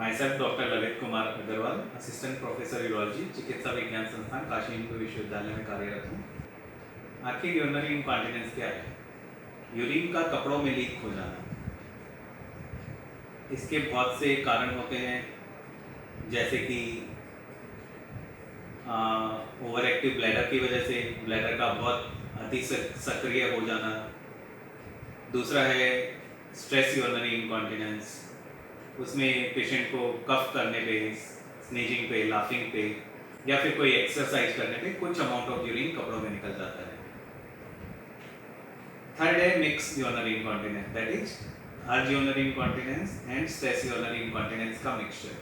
myself doctor Lalit Kumar Agarwal, assistant professor urology, चिकित्सा विज्ञान संस्थान काशी हिंदू विश्वविद्यालय में कार्यरत हूँ। आखिर यूरिनरी इनकॉन्टिनेंस क्या है? यूरिन का कपड़ों में लीक हो जाना। इसके बहुत से कारण होते हैं, जैसे कि ओवर एक्टिव ब्लैडर की वजह से ब्लैडर का बहुत अति सक्रिय हो जाना। दूसरा है स्ट्रेस यूरिनरी इनकॉन्टिनेंस। उसमें पेशेंट को कफ करने पे, स्नीजिंग पे, लाफिंग पे या फिर कोई एक्सरसाइज करने पे कुछ अमाउंट ऑफ यूरिन कपड़ों में निकल जाता है। थर्ड है mix urinary incontinence, that is urge urinary incontinence and stress urinary incontinence का मिक्सचर।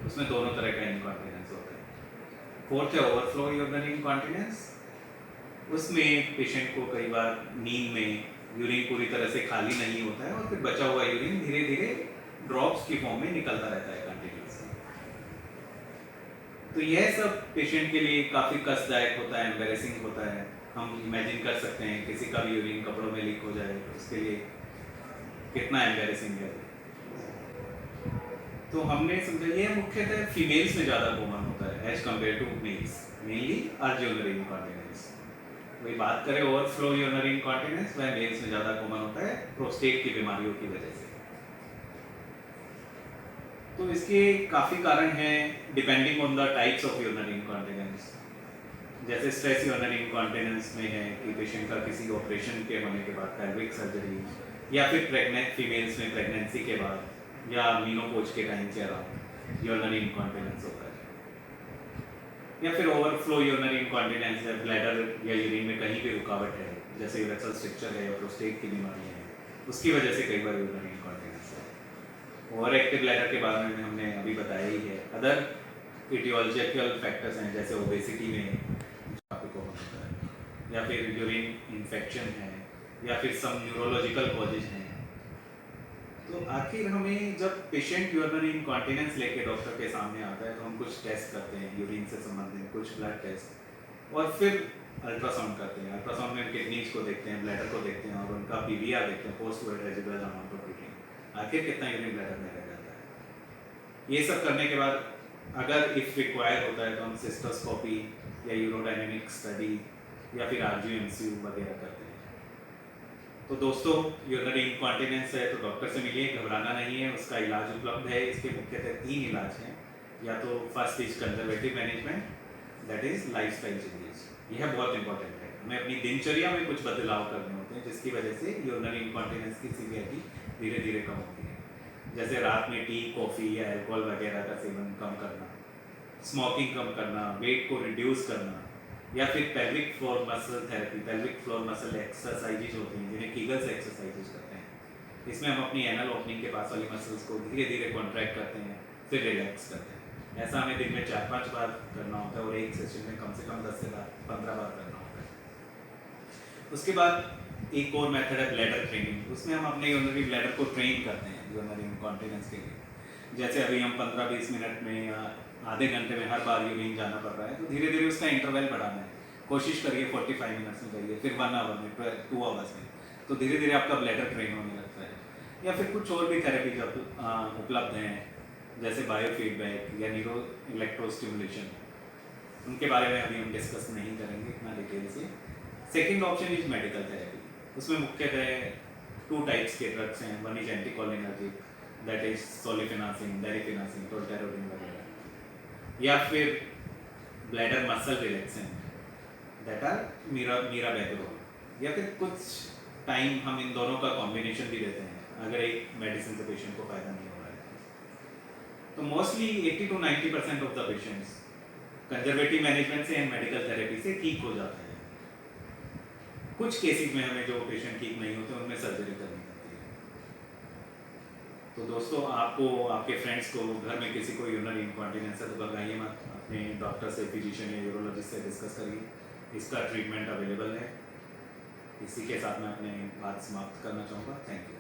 उसमें दोनों तरह का इनकॉन्टिनेंस होता है। फोर्थ है ओवरफ्लो यूरिनरी इनकॉन्टिनेंस। उसमें पेशेंट को कई बार नींद में यूरिन पूरी तरह से खाली नहीं होता है और फिर बचा हुआ यूरिन धीरे धीरे ड्रॉप्स की फॉर्म में निकलता रहता है कंटिन्यूसली। तो यह सब पेशेंट के लिए काफ़ी कष्टदायक होता है, एम्बेरेसिंग होता है। हम इमेजिन कर सकते हैं किसी का भी यूरिन कपड़ों में लीक हो जाए तो उसके लिए कितना एम्बेरेसिंग है। तो हमने समझा ये मुख्यतः फीमेल्स में ज़्यादा कॉमन होता है as compare to males, mainly urge urinary incontinence. वही बात करें ओवरफ्लो यूरिनरी इनकॉन्टिनेंस, वह मेल्स में ज़्यादा कॉमन होता है प्रोस्टेट की बीमारियों की वजह से। तो इसके काफ़ी कारण हैं depending on the types of urinary incontinence. जैसे स्ट्रेस यूरिनरी इनकॉन्टिनेंस में है कि पेशेंट का किसी ऑपरेशन के होने के बाद, पेल्विक सर्जरी या फिर प्रेग्नेंट फीमेल्स में प्रेगनेंसी के बाद या मीनोपोज के टाइम के अराउंड यूरिनरी इनकॉन्टिनेंस होता है। या फिर ओवरफ्लो यूरिनरी इनकॉन्टिनेंस है, ब्लैडर या यूरिन में कहीं भी रुकावट है, जैसे यूरेथ्रल स्ट्रक्चर है या प्रोस्टेट की बीमारी है, उसकी वजह से कई बार यूरिनरी इनकॉन्टिनेंस है। ओवर एक्टिव ब्लैडर के बारे में हमने अभी बताया ही है। अदर इटियोलॉजिकल फैक्टर्स हैं, जैसे ओबेसिटी में काफ़ी कॉमन होता है, या फिर यूरिन इन्फेक्शन है, या फिर सम न्यूरोलॉजिकल कॉजेज हैं। तो आखिर हमें जब पेशेंट यूरिनरी इनकॉन्टिनेंस लेके डॉक्टर के सामने आता है तो हम कुछ टेस्ट करते हैं यूरिन से संबंधित, कुछ ब्लड टेस्ट, और फिर अल्ट्रासाउंड करते हैं। अल्ट्रासाउंड में किडनीज को देखते हैं, ब्लैडर को देखते हैं और उनका पीवीआर देखते हैं, post word residual amount of urine, आखिर कितना यूरिन ब्लैडर में रह जाता है। ये सब करने के बाद अगर इफ रिक्वायर होता है तो हम सिस्टोस्कोपी या यूरोडायनेमिक स्टडी या फिर आरजीएमसी वगैरह करते हैं। तो दोस्तों, यूरिनरी इनकॉन्टिनेंस है तो डॉक्टर से मिलिए, घबराना नहीं है, उसका इलाज उपलब्ध है। इसके मुख्यतः 3 इलाज हैं। या तो first is conservative management, that is lifestyle changes. यह बहुत इंपॉर्टेंट है, हमें अपनी दिनचर्या में कुछ बदलाव करने होते हैं जिसकी वजह से यूरिनरी इनकॉन्टिनेंस की सीवियरिटी धीरे धीरे कम होती है। जैसे रात में टी, कॉफ़ी या अल्कोहल वगैरह का सेवन कम करना, स्मोकिंग कम करना, वेट को रिड्यूस करना, या फिर pelvic floor muscle therapy. Pelvic floor muscle exercises होती हैं जिन्हें कीगल्स एक्सरसाइजेज कहते हैं। इसमें हम अपनी एनल ओपनिंग के पास वाली मसल्स को धीरे धीरे कॉन्ट्रैक्ट करते हैं, फिर रिलैक्स करते हैं। ऐसा हमें दिन में 4-5 बार करना होता है और एक सेशन में कम से कम 10 से 15 बार करना होता है। उसके बाद एक और मेथड है ब्लैडर ट्रेनिंग। उसमें हम अपने यूरिनरी ब्लैडर को ट्रेन करते हैं यूरिनरी इनकॉन्टिनेंस के लिए। जैसे अभी हम 15-20 मिनट में या आधे घंटे में हर बार यूरिन जाना पड़ रहा है, तो धीरे धीरे उसका इंटरवल बढ़ाना है। कोशिश करिए 45 मिनट्स में करिए, फिर 1 आवर में, 2 आवर्स में, तो धीरे धीरे आपका ब्लैडर ट्रेन होने लगता है। या फिर कुछ और भी थेरेपी उपलब्ध हैं, जैसे बायोफीडबैक या न्यूरो इलेक्ट्रोस्टिमुलेशन। उनके बारे में अभी हम डिस्कस नहीं करेंगे इतना डिटेल से। Second option is medical therapy. उसमें मुख्यतः 2 टाइप्स के ड्रग्स हैं। One is anticholinergic, that is solifenacin, darifenacin, tolterodine वगैरह, या फिर bladder muscle relaxant, that are mirabegron, या फिर कुछ टाइम हम इन दोनों का कॉम्बिनेशन भी देते हैं अगर एक मेडिसिन से पेशेंट को फायदा नहीं हो रहा है। तो mostly 80 to 90% of the patients conservative management से एंड मेडिकल थेरेपी से ठीक हो जाते हैं। कुछ केसेस में हमें जो पेशेंट ठीक नहीं होते उनमें सर्जरी करनी पड़ती है। तो दोस्तों, आपको, आपके फ्रेंड्स को, घर में किसी को यूरिनरी इनकॉन्टिनेंस है तो घबराइए मत, अपने डॉक्टर से, फिजिशियन या यूरोलॉजिस्ट से डिस्कस करिए। इसका ट्रीटमेंट अवेलेबल है। इसी के साथ मैं अपने बात समाप्त करना चाहूँगा। Thank you.